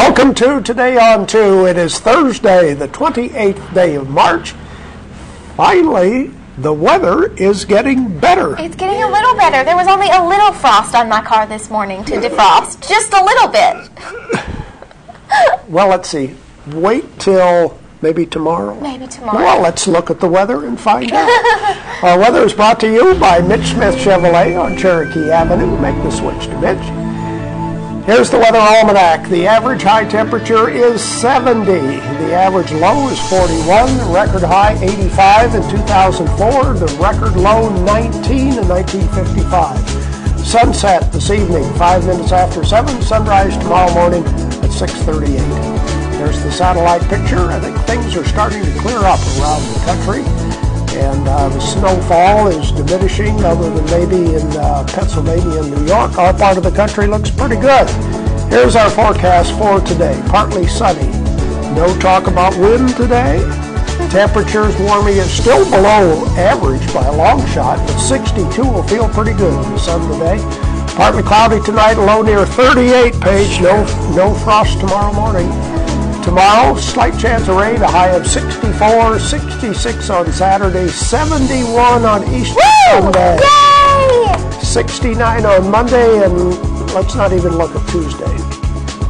Welcome to Today on 2. It is Thursday, the 28th day of March. Finally, the weather is getting better. It's getting a little better. There was only a little frost on my car this morning to defrost. Just a little bit. Well, let's see. Wait till maybe tomorrow. Maybe tomorrow. Well, let's look at the weather and find out. Our weather is brought to you by Mitch Smith Chevrolet on Cherokee Avenue. Make the switch to Mitch. Here's the weather almanac. The average high temperature is 70. The average low is 41. The record high 85 in 2004. The record low 19 in 1955. Sunset this evening 5 minutes after 7. Sunrise tomorrow morning at 6:38. There's the satellite picture. I think things are starting to clear up around the country. And the snowfall is diminishing, other than maybe in Pennsylvania and New York. Our part of the country looks pretty good. Here's our forecast for today. Partly sunny. No talk about wind today. Temperatures warming. It's still below average by a long shot, but 62 will feel pretty good in the sun today. Partly cloudy tonight, low near 38, Paige. No frost tomorrow morning. Tomorrow, slight chance of rain, a high of 64, 66 on Saturday, 71 on Easter Sunday, Yay! 69 on Monday, and let's not even look at Tuesday.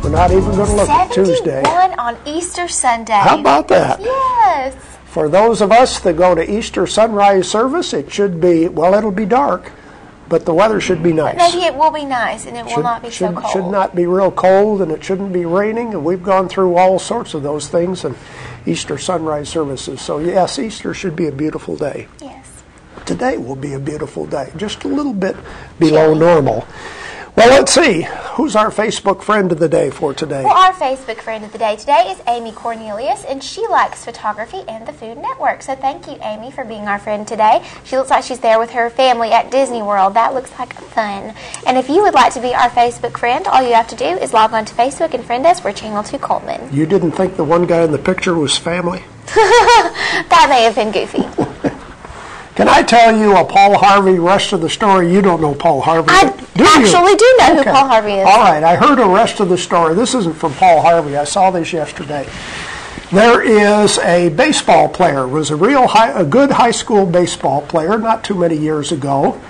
We're not even going to look at Tuesday. 71 on Easter Sunday. How about that? Yes. For those of us that go to Easter sunrise service, it should be, well, it'll be dark, but the weather should be nice. Maybe it will be nice, and it will not be so cold. Should not be real cold, and it shouldn't be raining, and we've gone through all sorts of those things in Easter sunrise services. So yes, Easter should be a beautiful day. Yes. Today will be a beautiful day, just a little bit below normal. Well, let's see. Who's our Facebook friend of the day for today? Well, our Facebook friend of the day today is Amy Cornelius, and she likes photography and the Food Network. So thank you, Amy, for being our friend today. She looks like she's there with her family at Disney World. That looks like fun. And if you would like to be our Facebook friend, all you have to do is log on to Facebook and friend us. We're Channel 2 Coleman. You didn't think the one guy in the picture was family? That may have been goofy. Can I tell you a Paul Harvey rest of the story? You don't know Paul Harvey. I actually do know who Paul Harvey is. All right, I heard a rest of the story. This isn't from Paul Harvey. I saw this yesterday. There is a baseball player. Was a good high school baseball player not too many years ago.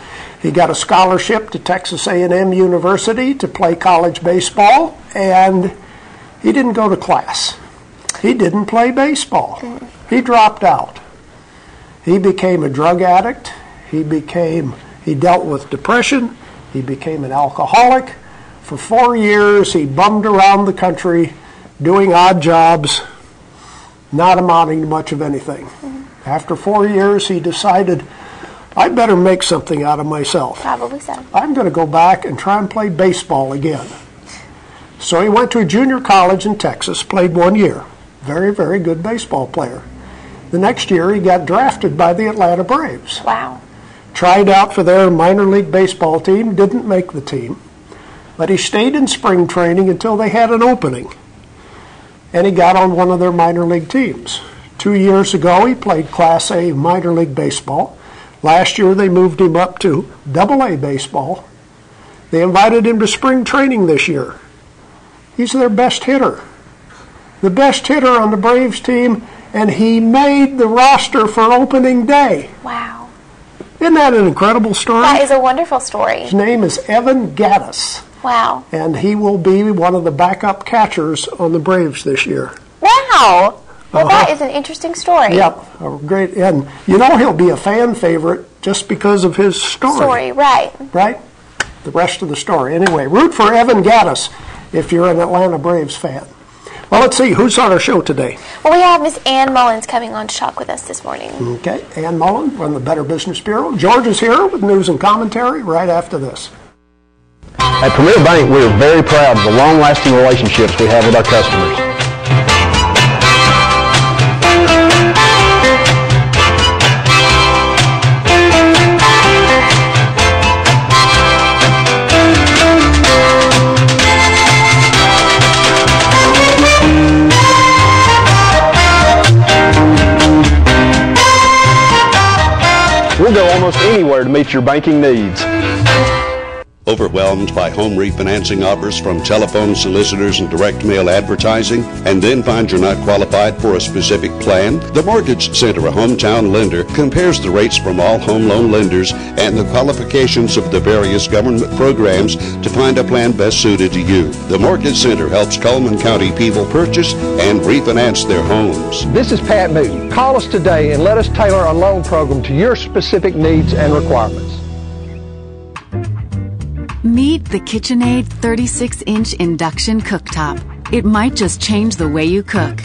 He got a scholarship to Texas A&M University to play college baseball, and he didn't go to class. He didn't play baseball. He dropped out. He became a drug addict. He dealt with depression. He became an alcoholic. For 4 years, he bummed around the country doing odd jobs, not amounting to much of anything. After 4 years, he decided, I better make something out of myself. Probably so. I'm going to go back and try and play baseball again. So he went to a junior college in Texas, played 1 year. Very, very good baseball player. The next year, he got drafted by the Atlanta Braves. Wow. Tried out for their minor league baseball team, didn't make the team. But he stayed in spring training until they had an opening. And he got on one of their minor league teams. 2 years ago, he played Class A minor league baseball. Last year, they moved him up to Double-A baseball. They invited him to spring training this year. He's their best hitter. The best hitter on the Braves team, and he made the roster for opening day. Wow. Isn't that an incredible story? That is a wonderful story. His name is Evan Gattis. Wow. And he will be one of the backup catchers on the Braves this year. Wow. Well, that is an interesting story. Yep. Great. And you know he'll be a fan favorite just because of his story. Right. Right? The rest of the story. Anyway, root for Evan Gattis if you're an Atlanta Braves fan. Well, let's see. Who's on our show today? Well, we have Miss Ann Mullins coming on to talk with us this morning. Okay. Ann Mullins from the Better Business Bureau. George is here with news and commentary right after this. At Premier Bank, we are very proud of the long-lasting relationships we have with our customers. We'll go almost anywhere to meet your banking needs. Overwhelmed by home refinancing offers from telephone solicitors and direct mail advertising, and then find you're not qualified for a specific plan? The Mortgage Center, a hometown lender, compares the rates from all home loan lenders and the qualifications of the various government programs to find a plan best suited to you. The Mortgage Center helps Coleman County people purchase and refinance their homes. This is Pat Newton. Call us today and let us tailor a loan program to your specific needs and requirements. Meet the KitchenAid 36-inch induction cooktop. It might just change the way you cook.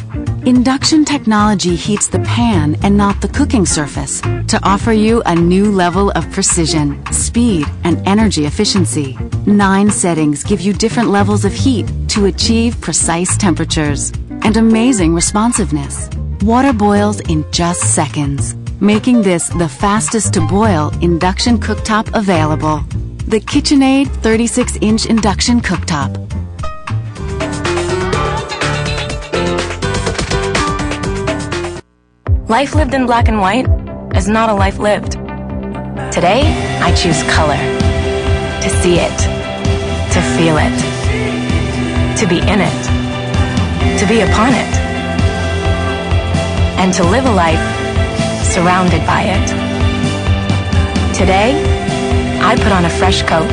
Induction technology heats the pan and not the cooking surface to offer you a new level of precision, speed, and energy efficiency. 9 settings give you different levels of heat to achieve precise temperatures and amazing responsiveness. Water boils in just seconds, making this the fastest to boil induction cooktop available. The KitchenAid 36-inch induction cooktop. Life lived in black and white is not a life lived. Today, I choose color. To see it. To feel it. To be in it. To be upon it. And to live a life surrounded by it. Today, I put on a fresh coat.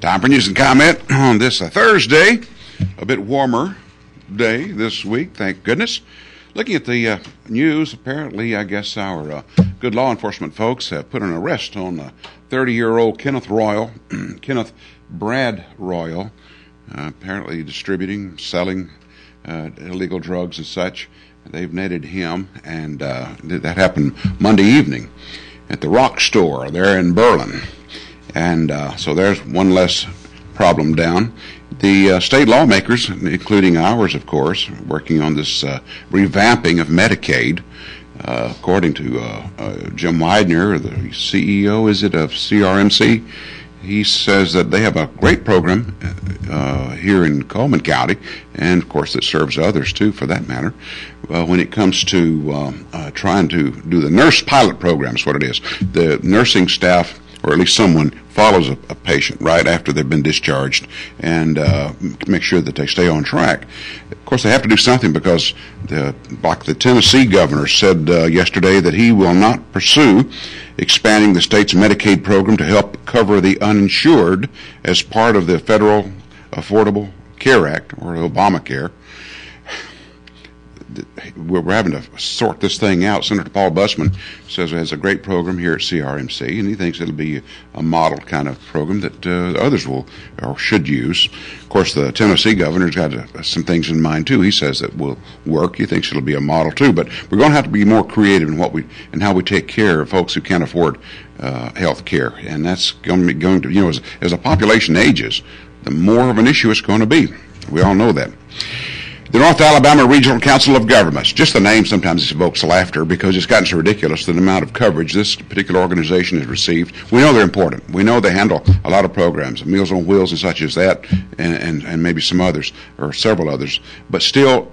Time for news and comment on this Thursday. A bit warmer day this week, thank goodness. Looking at the news, apparently, I guess our good law enforcement folks have put an arrest on 30-year-old Kenneth Brad Royal, apparently distributing, selling illegal drugs and such. They've netted him, and that happened Monday evening at the Rock Store there in Berlin. And so there's one less problem down. The state lawmakers, including ours, of course, working on this revamping of Medicaid. According to Jim Widener, the CEO, is it, of CRMC, he says that they have a great program here in Coleman County, and of course that serves others too, for that matter, when it comes to trying to do the nurse pilot program is what it is. The nursing staff, or at least someone, follows a patient right after they've been discharged and make sure that they stay on track. Of course, they have to do something because, like the Tennessee governor said yesterday, that he will not pursue expanding the state's Medicaid program to help cover the uninsured as part of the Federal Affordable Care Act, or Obamacare. We're having to sort this thing out. Senator Paul Bussman says it has a great program here at CRMC, and he thinks it'll be a model kind of program that others will or should use. Of course, the Tennessee governor's got some things in mind too. He says that will work. He thinks it'll be a model too. But we're going to have to be more creative in how we take care of folks who can't afford health care, and that's going to as the population ages, the more of an issue it's going to be. We all know that. The North Alabama Regional Council of Governments. Just the name sometimes evokes laughter because it's gotten so ridiculous, the amount of coverage this particular organization has received. We know they're important. We know they handle a lot of programs, Meals on Wheels and such as that, and maybe some others, or several others. But still,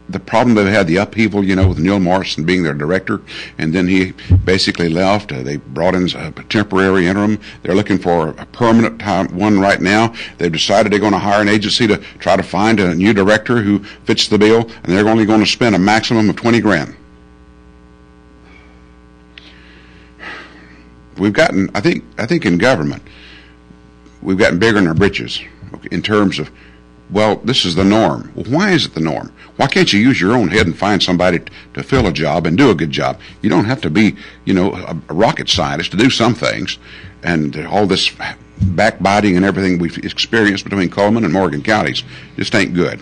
the problem they've had, the upheaval, with Neil Morrison being their director, and then he basically left. They brought in a temporary interim. They're looking for a permanent one right now. They've decided they're going to hire an agency to try to find a new director who fits the bill, and they're only going to spend a maximum of $20,000. We've gotten, I think in government, we've gotten bigger in our britches in terms of, well, this is the norm. Well, why is it the norm? Why can't you use your own head and find somebody to fill a job and do a good job? You don't have to be, a rocket scientist to do some things. And all this backbiting and everything we've experienced between Coleman and Morgan counties just ain't good.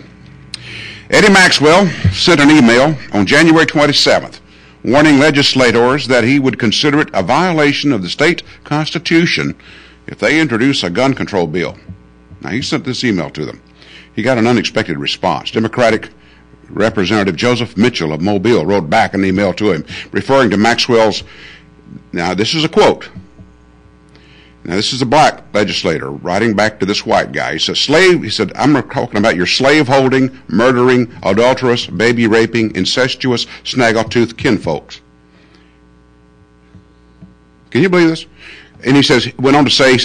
Eddie Maxwell sent an email on January 27th warning legislators that he would consider it a violation of the state constitution if they introduce a gun control bill. Now, he sent this email to them. He got an unexpected response. Democratic Representative Joseph Mitchell of Mobile wrote back an email to him referring to Maxwell's, now this is a quote, Now, this is a black legislator writing back to this white guy. He says, I'm talking about your slave-holding, murdering, adulterous, baby-raping, incestuous, snaggle-toothed kinfolks. Can you believe this? And he went on to say,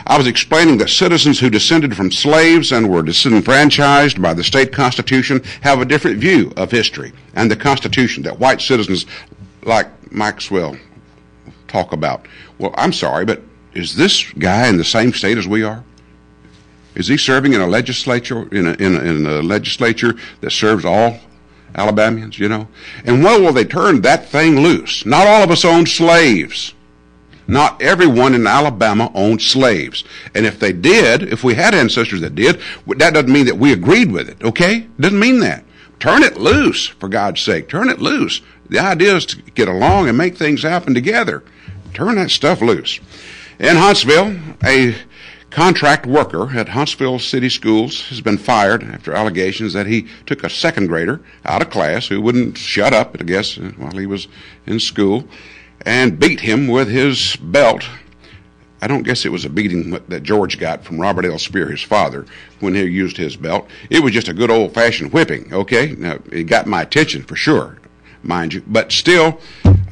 I was explaining that citizens who descended from slaves and were disenfranchised by the state constitution have a different view of history and the constitution that white citizens like Maxwell talk about. Well, I'm sorry, but is this guy in the same state as we are? Is he serving in a legislature in a legislature that serves all Alabamians? And when will they turn that thing loose? Not all of us own slaves. Not everyone in Alabama owned slaves. And if they did, if we had ancestors that did, that doesn't mean that we agreed with it, okay? Doesn't mean that. Turn it loose, for God's sake. Turn it loose. The idea is to get along and make things happen together. Turn that stuff loose. In Huntsville, a contract worker at Huntsville City Schools has been fired after allegations that he took a second grader out of class who wouldn't shut up, I guess, while he was in school, and beat him with his belt. I don't guess it was a beating that George got from Robert L. Spear, his father, when he used his belt. It was just a good old-fashioned whipping, okay? Now, it got my attention for sure, mind you. But still,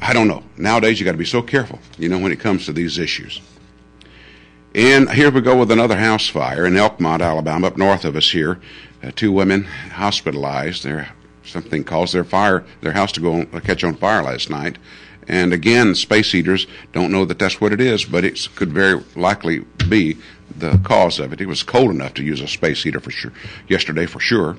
I don't know. Nowadays, you got to be so careful, when it comes to these issues. And here we go with another house fire in Elkmont, Alabama, up north of us here. 2 women hospitalized. Something caused their house to catch on fire last night. And again, space heaters don't know that that's what it is, but it could very likely be the cause of it. It was cold enough to use a space heater for sure yesterday, for sure.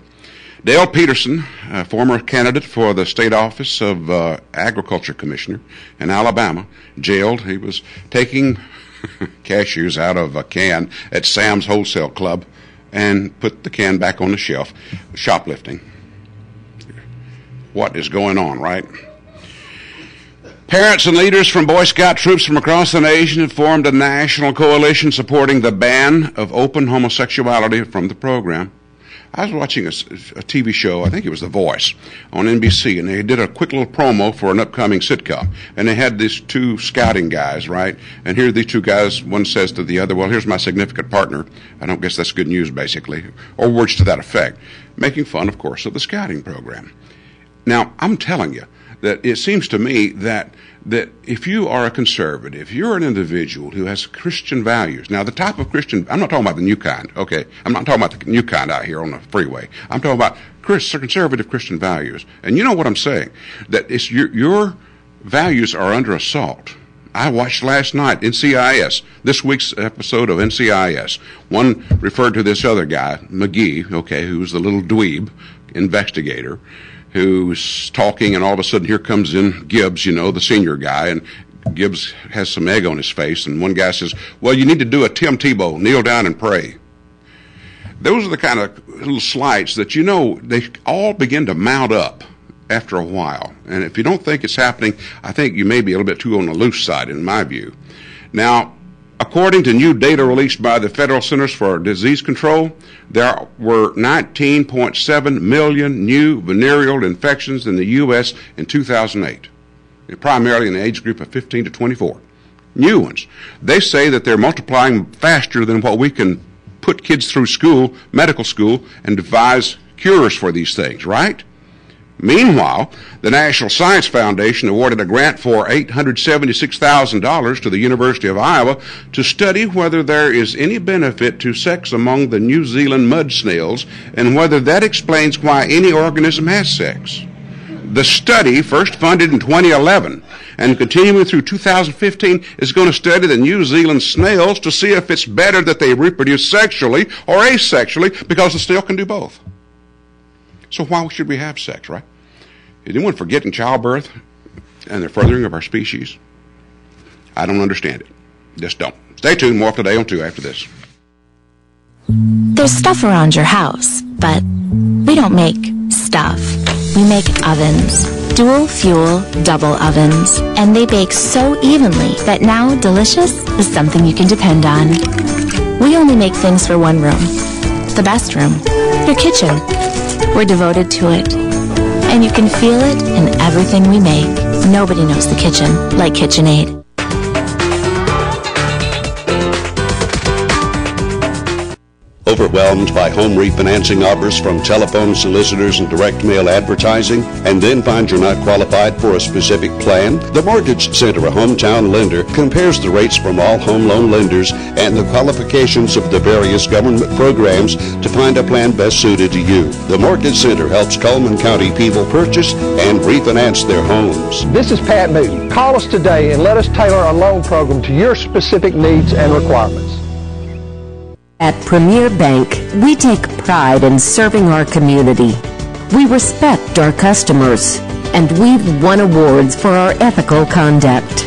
Dale Peterson, a former candidate for the state office of Agriculture Commissioner in Alabama, jailed. He was taking cashews out of a can at Sam's Wholesale Club and put the can back on the shelf. Shoplifting. What is going on, right? Parents and leaders from Boy Scout troops from across the nation have formed a national coalition supporting the ban of open homosexuality from the program. I was watching a TV show, I think it was The Voice, on NBC, and they did a quick little promo for an upcoming sitcom. And they had these 2 scouting guys, right? And here are these 2 guys, one says to the other, well, here's my significant partner. I don't guess that's good news, basically, or words to that effect. Making fun, of course, of the scouting program. Now, I'm telling you that it seems to me that if you are a conservative, if you're an individual who has Christian values, now the type of Christian, I'm not talking about the new kind, okay? I'm not talking about the new kind out here on the freeway. I'm talking about conservative Christian values. And you know what I'm saying? That it's your values are under assault. I watched last night NCIS, this week's episode of NCIS. One referred to this other guy, McGee, okay, who's the little dweeb investigator, who's talking, and all of a sudden here comes in Gibbs, the senior guy, and Gibbs has some egg on his face, and one guy says, well, you need to do a Tim Tebow, kneel down and pray. Those are the kind of little slights that, they all begin to mount up after a while. And if you don't think it's happening, I think you may be a little bit too on the loose side, in my view. Now, according to new data released by the Federal Centers for Disease Control, there were 19.7 million new venereal infections in the U.S. in 2008, primarily in the age group of 15 to 24. New ones. They say that they're multiplying faster than what we can put kids through school, medical school, and devise cures for these things, right? Meanwhile, the National Science Foundation awarded a grant for $876,000 to the University of Iowa to study whether there is any benefit to sex among the New Zealand mud snails and whether that explains why any organism has sex. The study, first funded in 2011 and continuing through 2015, is going to study the New Zealand snails to see if it's better that they reproduce sexually or asexually, because the snail can do both. So why should we have sex, right? Is anyone forgetting childbirth and the furthering of our species? I don't understand it. Just don't. Stay tuned. More today on 2 after this. There's stuff around your house, but we don't make stuff. We make ovens. Dual fuel, double ovens. And they bake so evenly that now delicious is something you can depend on. We only make things for one room. The best room. Your kitchen. We're devoted to it. And you can feel it in everything we make. Nobody knows the kitchen like KitchenAid. Overwhelmed by home refinancing offers from telephone solicitors and direct mail advertising, and then find you're not qualified for a specific plan? The Mortgage Center, a hometown lender, compares the rates from all home loan lenders and the qualifications of the various government programs to find a plan best suited to you. The Mortgage Center helps Coleman County people purchase and refinance their homes. This is Pat Newton. Call us today and let us tailor a loan program to your specific needs and requirements. At Premier Bank, we take pride in serving our community. We respect our customers, and we've won awards for our ethical conduct.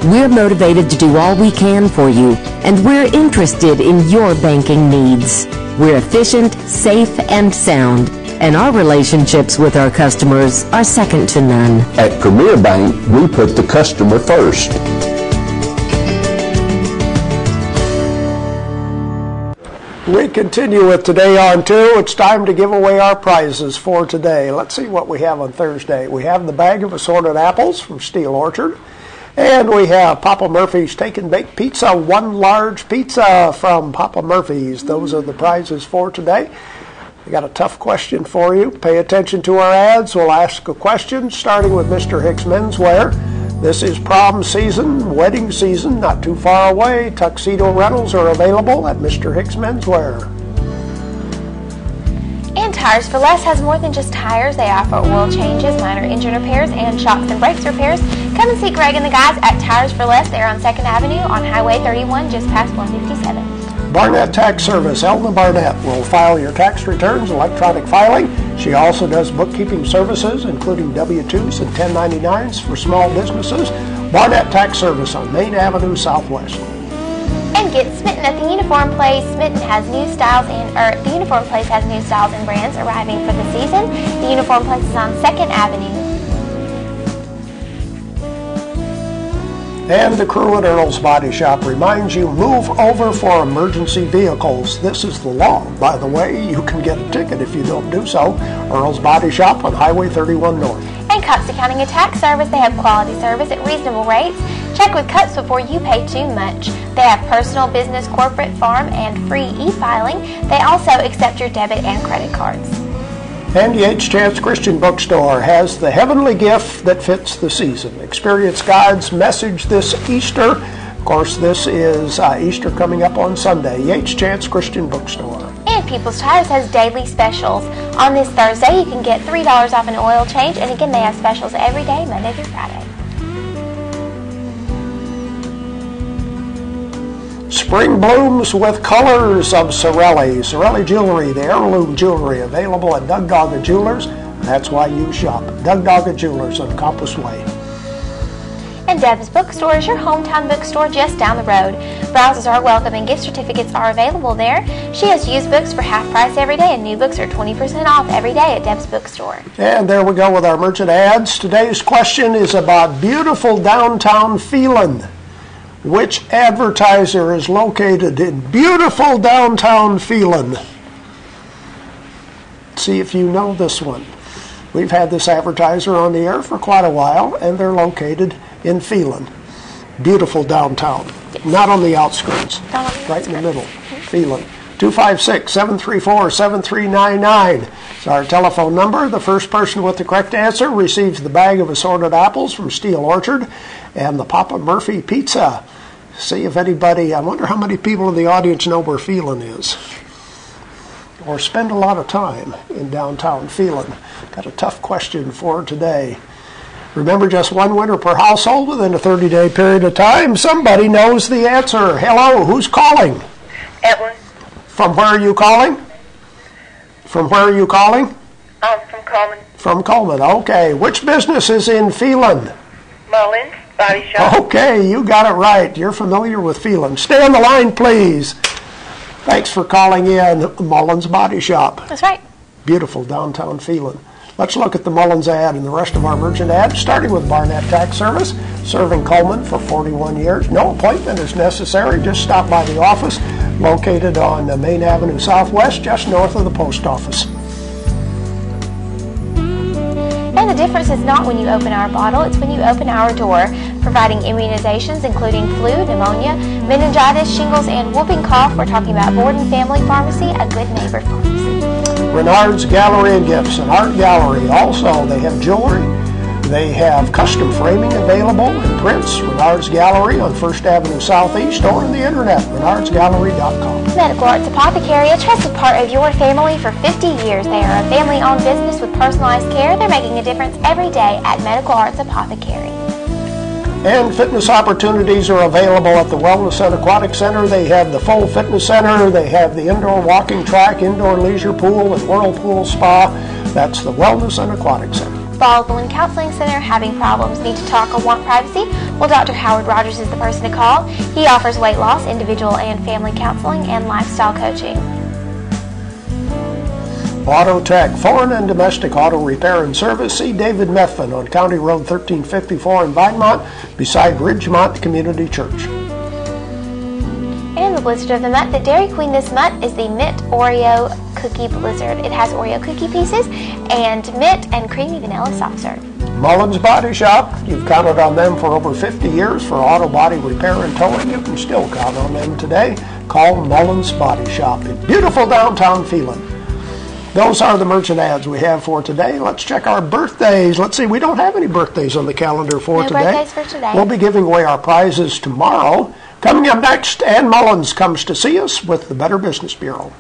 We're motivated to do all we can for you, and we're interested in your banking needs. We're efficient, safe, and sound, and our relationships with our customers are second to none. At Premier Bank, we put the customer first. We continue with Today on 2. It's time to give away our prizes for today. Let's see what we have on Thursday. We have the bag of assorted apples from Steel Orchard. And we have Papa Murphy's Take and Bake Pizza, one large pizza from Papa Murphy's. Those are the prizes for today. We got a tough question for you. Pay attention to our ads. We'll ask a question starting with Mr. Hicks Menswear. This is prom season, wedding season, not too far away. Tuxedo rentals are available at Mr. Hicks Menswear. And Tires for Less has more than just tires. They offer oil changes, minor engine repairs, and shocks and brakes repairs. Come and see Greg and the guys at Tires for Less. They're on 2nd Avenue on Highway 31, just past 157. Barnett Tax Service. Elna Barnett will file your tax returns, electronic filing. She also does bookkeeping services, including W-2s and 1099s for small businesses. Barnett Tax Service on Main Avenue Southwest. And get Smitten at the Uniform Place. Smitten has new styles the Uniform Place has new styles and brands arriving for the season. The Uniform Place is on 2nd Avenue. And the crew at Earl's Body Shop reminds you, move over for emergency vehicles. This is the law, by the way. You can get a ticket if you don't do so. Earl's Body Shop on Highway 31 North. And Cups Accounting and Tax Service. They have quality service at reasonable rates. Check with Cups before you pay too much. They have personal, business, corporate, farm, and free e-filing. They also accept your debit and credit cards. And Yates Chance Christian Bookstore has the heavenly gift that fits the season. Experience God's message this Easter. Of course, this is Easter coming up on Sunday. Yates Chance Christian Bookstore. And People's Tires has daily specials. On this Thursday, you can get $3 off an oil change. And again, they have specials every day, Monday through Friday. Spring blooms with colors of Sorelli. Sorelli Jewelry, the heirloom jewelry, available at Doug Dogga Jewelers. That's why you shop. Doug Dogga Jewelers on Compass Way. And Deb's Bookstore is your hometown bookstore just down the road. Browsers are welcome and gift certificates are available there. She has used books for half price every day, and new books are 20% off every day at Deb's Bookstore. And there we go with our merchant ads. Today's question is about beautiful downtown Phelan. Which advertiser is located in beautiful downtown Phelan? See if you know this one. We've had this advertiser on the air for quite a while, and they're located in Phelan. Beautiful downtown. Yes. Not on the outskirts. Right in the middle. Phelan. 256-734-7399 is our telephone number. The first person with the correct answer receives the bag of assorted apples from Steel Orchard and the Papa Murphy Pizza. See if anybody, I wonder how many people in the audience know where Phelan is or spend a lot of time in downtown Phelan. Got a tough question for today. Remember, just one winner per household within a 30-day period of time. Somebody knows the answer. Hello, who's calling? Edwin. From where are you calling? From where are you calling? From Coleman. From Coleman, okay. Which business is in Phelan? Mullins Body Shop. Okay, you got it right. You're familiar with Phelan. Stay on the line, please. Thanks for calling in Mullins Body Shop. That's right. Beautiful downtown Phelan. Let's look at the Mullins ad and the rest of our merchant ads, starting with Barnett Tax Service, serving Coleman for 41 years. No appointment is necessary. Just stop by the office, located on Main Avenue Southwest, just north of the post office. And the difference is not when you open our bottle, it's when you open our door, providing immunizations including flu, pneumonia, meningitis, shingles, and whooping cough. We're talking about Borden Family Pharmacy, a good neighbor pharmacy. Renard's Gallery and Gifts, an art gallery. Also, they have jewelry. They have custom framing available in prints. Renard's Gallery on 1st Avenue Southeast, or on the internet, renardsgallery.com. Medical Arts Apothecary, a trusted part of your family for 50 years. They are a family-owned business with personalized care. They're making a difference every day at Medical Arts Apothecary. And fitness opportunities are available at the Wellness and Aquatic Center. They have the full fitness center. They have the indoor walking track, indoor leisure pool, and whirlpool spa. That's the Wellness and Aquatic Center. Baldwin Counseling Center, having problems, need to talk, or want privacy? Well, Dr. Howard Rogers is the person to call. He offers weight loss, individual and family counseling, and lifestyle coaching. Auto Tech, foreign and domestic auto repair and service. See David Methvin on County Road 1354 in Vinemont, beside Ridgemont Community Church. And the Blizzard of the Month, the Dairy Queen this month is the Mint Oreo Cookie Blizzard. It has Oreo cookie pieces and mint and creamy vanilla soft serve. Mullins Body Shop, you've counted on them for over 50 years for auto body repair and towing. You can still count on them today. Call Mullins Body Shop in beautiful downtown Phelan. Those are the merchant ads we have for today. Let's check our birthdays. Let's see, we don't have any birthdays on the calendar for today. No birthdays for today. We'll be giving away our prizes tomorrow. Coming up next, Ann Mullins comes to see us with the Better Business Bureau.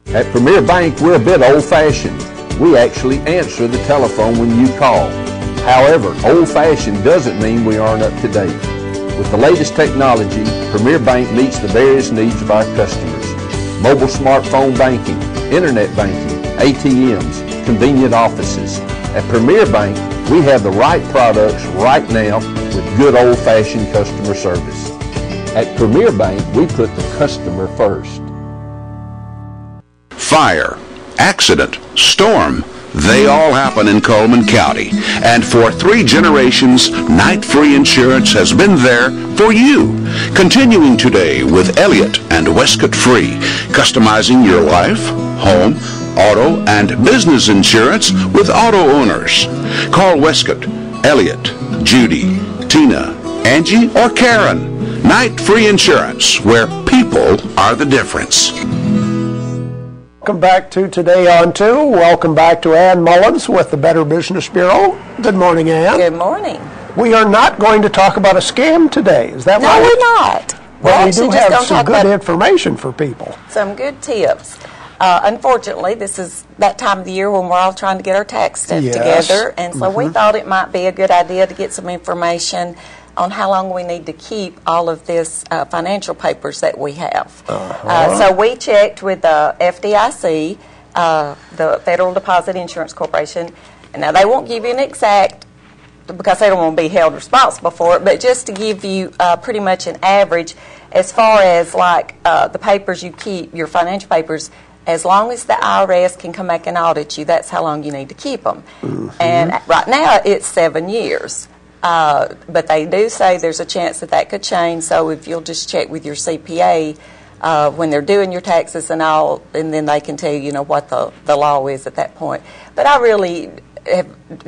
At Premier Bank, we're a bit old-fashioned. We actually answer the telephone when you call. However, old-fashioned doesn't mean we aren't up to date. With the latest technology, Premier Bank meets the various needs of our customers. Mobile smartphone banking, internet banking, ATMs, convenient offices. At Premier Bank, we have the right products right now with good old-fashioned customer service. At Premier Bank, we put the customer first. Fire, accident, storm, they all happen in Coleman County. And for 3 generations, Night Free Insurance has been there for you. Continuing today with Elliott and Westcott Free, customizing your life, home, auto, and business insurance with auto owners. Call Westcott, Elliott, Judy, Tina, Angie, or Karen. Night Free Insurance, where people are the difference. Welcome back to Today on 2. Welcome back to Ann Mullins with the Better Business Bureau. Good morning, Ann. Good morning. We are not going to talk about a scam today. Is that right? No, we're not. Well, we do have some good information for people. Some good tips. Unfortunately, this is that time of the year when we're all trying to get our tax stuff together, and so we thought it might be a good idea to get some information on how long we need to keep all of this financial papers that we have. So we checked with the FDIC, the Federal Deposit Insurance Corporation, and now they won't give you an exact, because they don't want to be held responsible for it, but just to give you pretty much an average as far as like the papers you keep, your financial papers, as long as the IRS can come back and audit you, that's how long you need to keep them. And right now it's 7 years. But they do say there's a chance that that could change, so if you'll just check with your CPA when they're doing your taxes and all, and then they can tell you, what the law is at that point. But I really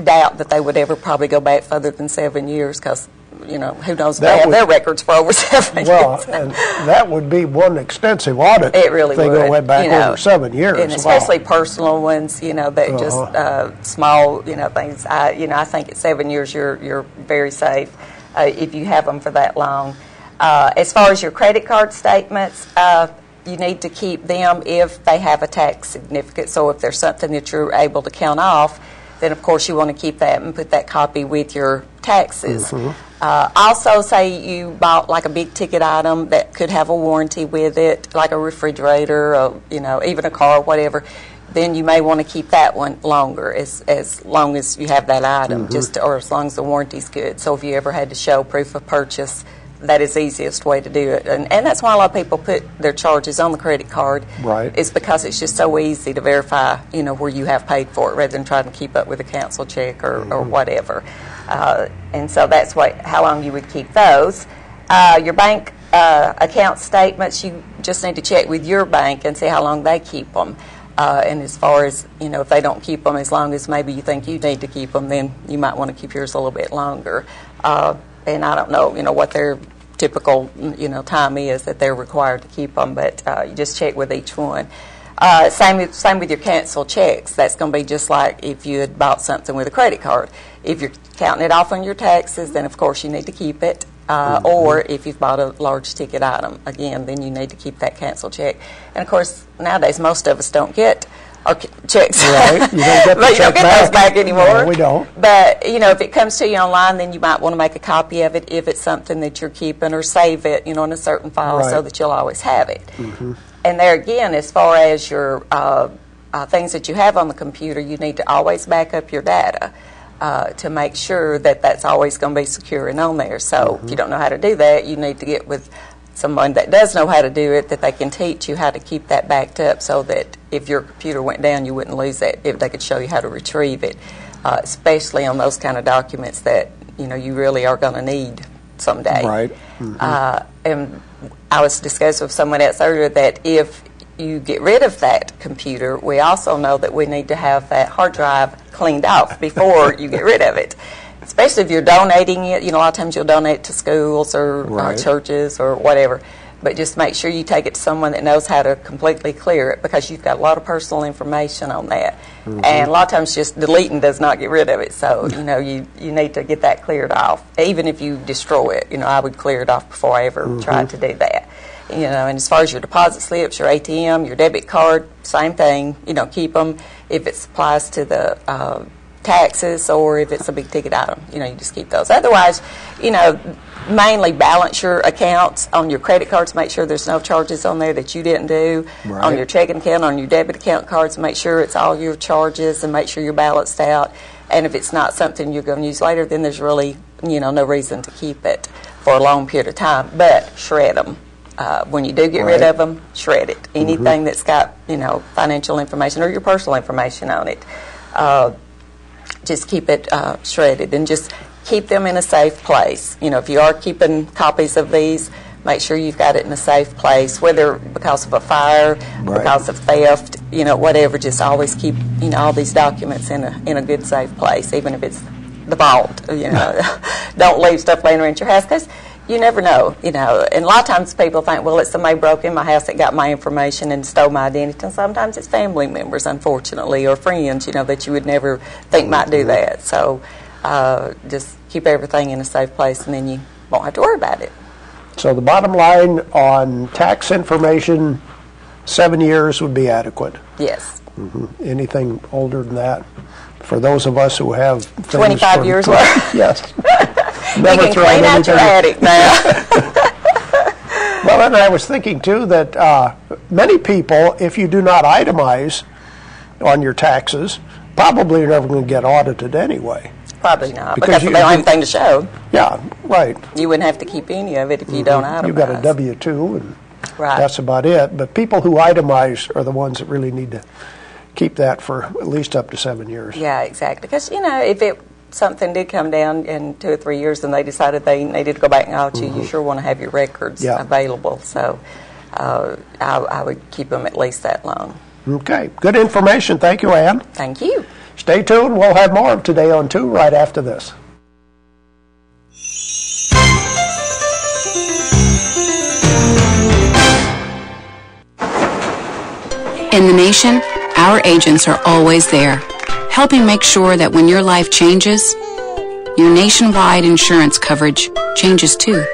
doubt that they would ever probably go back further than 7 years, because, who knows if they have their records for over 7 years. Well, and that would be one expensive audit. It really would. They go back over 7 years. And especially personal ones, that just small, things. I think at 7 years you're very safe if you have them for that long. As far as your credit card statements, you need to keep them if they have a tax significance. So if there's something that you're able to count off, then of course you want to keep that and put that copy with your taxes. Also, say you bought like a big ticket item that could have a warranty with it, like a refrigerator, or, even a car or whatever, then you may want to keep that one longer, as long as you have that item, or as long as the warranty's good. So if you ever had to show proof of purchase, that is the easiest way to do it. And that's why a lot of people put their charges on the credit card. Right. It's because it's just so easy to verify, where you have paid for it, rather than trying to keep up with a cancel check or whatever. And so that's how long you would keep those. Your bank account statements, you just need to check with your bank and see how long they keep them. And as far as, if they don't keep them as long as maybe you think you need to keep them, then you might want to keep yours a little bit longer. And I don't know, what their typical, time is that they're required to keep them, but you just check with each one. Same with your canceled checks. That's going to be just like if you had bought something with a credit card. If you're counting it off on your taxes, then of course you need to keep it. Or if you've bought a large ticket item, again, then you need to keep that canceled check. And of course, nowadays most of us don't get our checks. Right. You don't get the but you don't get back. those back anymore. No, we don't. But, if it comes to you online, then you might want to make a copy of it if it's something that you're keeping, or save it, in a certain file so that you'll always have it. And there again, as far as your things that you have on the computer, you need to always back up your data. To make sure that that's always going to be secure and on there. So if you don't know how to do that, you need to get with someone that does know how to do it, that they can teach you how to keep that backed up, so that if your computer went down, you wouldn't lose it, if they could show you how to retrieve it, especially on those kind of documents that you really are going to need someday. Right. And I was discussing with someone else earlier that if you get rid of that computer, we also know that we need to have that hard drive cleaned off before you get rid of it. Especially if you're donating it, a lot of times you'll donate to schools or churches or whatever. But just make sure you take it to someone that knows how to completely clear it, because you've got a lot of personal information on that. And a lot of times just deleting does not get rid of it. So, you need to get that cleared off. Even if you destroy it, I would clear it off before I ever tried to do that. And as far as your deposit slips, your ATM, your debit card, same thing. Keep them. If it applies to the taxes, or if it's a big ticket item, you just keep those. Otherwise, mainly balance your accounts on your credit cards. Make sure there's no charges on there that you didn't do. Right. On your checking account, on your debit account cards, make sure it's all your charges and make sure you're balanced out. And if it's not something you're going to use later, then there's really, no reason to keep it for a long period of time. But shred them. When you do get rid of them, shred it. Anything that's got, financial information or your personal information on it, just keep it shredded, and just keep them in a safe place. If you are keeping copies of these, make sure you've got it in a safe place, whether because of a fire, because of theft, whatever. Just always keep, all these documents in a good, safe place, even if it's the vault. Don't leave stuff laying around your house, because you never know, And a lot of times people think, well, it's somebody broke in my house that got my information and stole my identity. And sometimes it's family members, unfortunately, or friends, that you would never think might do that. So just keep everything in a safe place, and then you won't have to worry about it. So the bottom line on tax information, 7 years would be adequate. Yes. Anything older than that, for those of us who have things 25 years worth. Yes. Never you can clean out your attic now. Well, and I was thinking, too, that many people, if you do not itemize on your taxes, probably are never going to get audited anyway. Probably not, because they don't have anything to show. Yeah, right. You wouldn't have to keep any of it if you don't itemize. You've got a W-2, and that's about it. But people who itemize are the ones that really need to keep that for at least up to 7 years. Yeah, exactly. Because, if something did come down in 2 or 3 years and they decided they needed to go back and audit you, you sure want to have your records available. So I would keep them at least that long. Okay. Good information. Thank you, Ann. Thank you. Stay tuned. We'll have more of Today on 2 right after this. In the nation, our agents are always there, helping make sure that when your life changes, your nationwide insurance coverage changes too.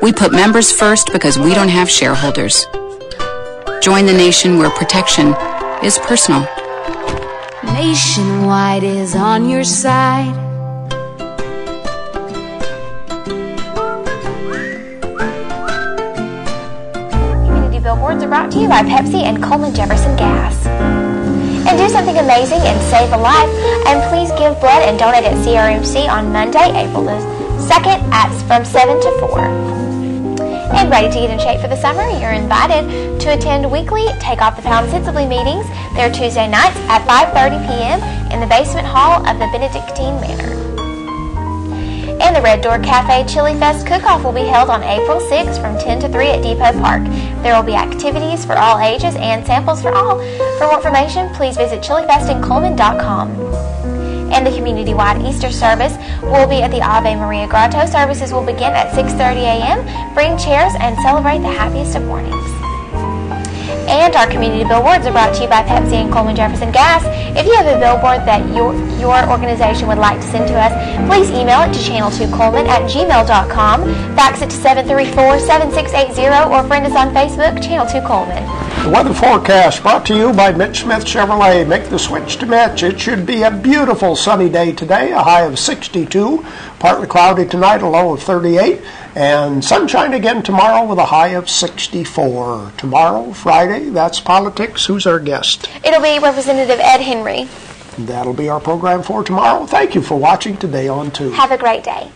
We put members first because we don't have shareholders. Join the nation where protection is personal. Nationwide is on your side. Community billboards are brought to you by Pepsi and Coleman Jefferson Gas. And do something amazing and save a life. And please give blood and donate at CRMC on Monday, April the 2nd from 7 to 4. And ready to get in shape for the summer? You're invited to attend weekly Take Off the Pound Sensibly meetings. They're Tuesday nights at 5:30 p.m. in the basement hall of the Benedictine Manor. And the Red Door Cafe Chili Fest Cook-Off will be held on April 6th from 10 to 3 at Depot Park. There will be activities for all ages and samples for all. For more information, please visit chilifestincoleman.com. And the community-wide Easter service will be at the Ave Maria Grotto. Services will begin at 6:30 a.m. Bring chairs and celebrate the happiest of mornings. And our community billboards are brought to you by Pepsi and Coleman Jefferson Gas. If you have a billboard that your organization would like to send to us, please email it to channel2coleman@gmail.com, fax it to 734-7680, or friend us on Facebook, Channel 2 Coleman. The weather forecast brought to you by Mitch Smith Chevrolet. Make the switch to Mitch. It should be a beautiful sunny day today, a high of 62, partly cloudy tonight, a low of 38, and sunshine again tomorrow with a high of 64. Tomorrow, Friday, that's politics. Who's our guest? It'll be Representative Ed Henry. That'll be our program for tomorrow. Thank you for watching Today on 2. Have a great day.